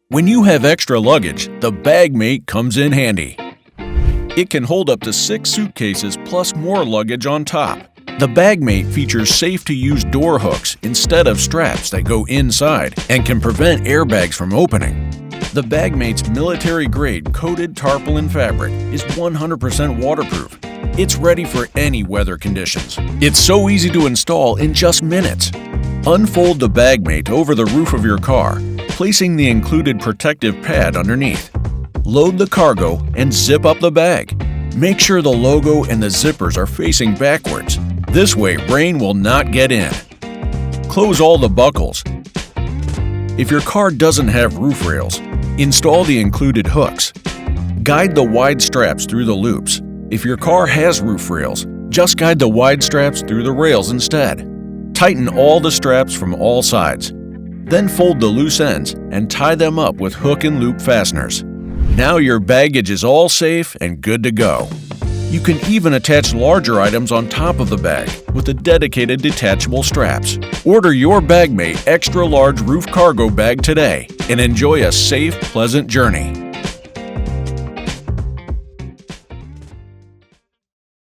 When you have extra luggage, the BagMate comes in handy. It can hold up to 6 suitcases plus more luggage on top. The BagMate features safe-to-use door hooks instead of straps that go inside and can prevent airbags from opening. The BagMate's military-grade coated tarpaulin fabric is 100% waterproof. It's ready for any weather conditions. It's so easy to install in just minutes. Unfold the BagMate over the roof of your car, placing the included protective pad underneath. Load the cargo and zip up the bag. Make sure the logo and the zippers are facing backwards. This way, rain will not get in. Close all the buckles. If your car doesn't have roof rails, install the included hooks. Guide the wide straps through the loops. If your car has roof rails, just guide the wide straps through the rails instead. Tighten all the straps from all sides. Then fold the loose ends and tie them up with hook and loop fasteners. Now your baggage is all safe and good to go. You can even attach larger items on top of the bag with the dedicated detachable straps. Order your BagMate Extra Large Roof Cargo Bag today and enjoy a safe, pleasant journey.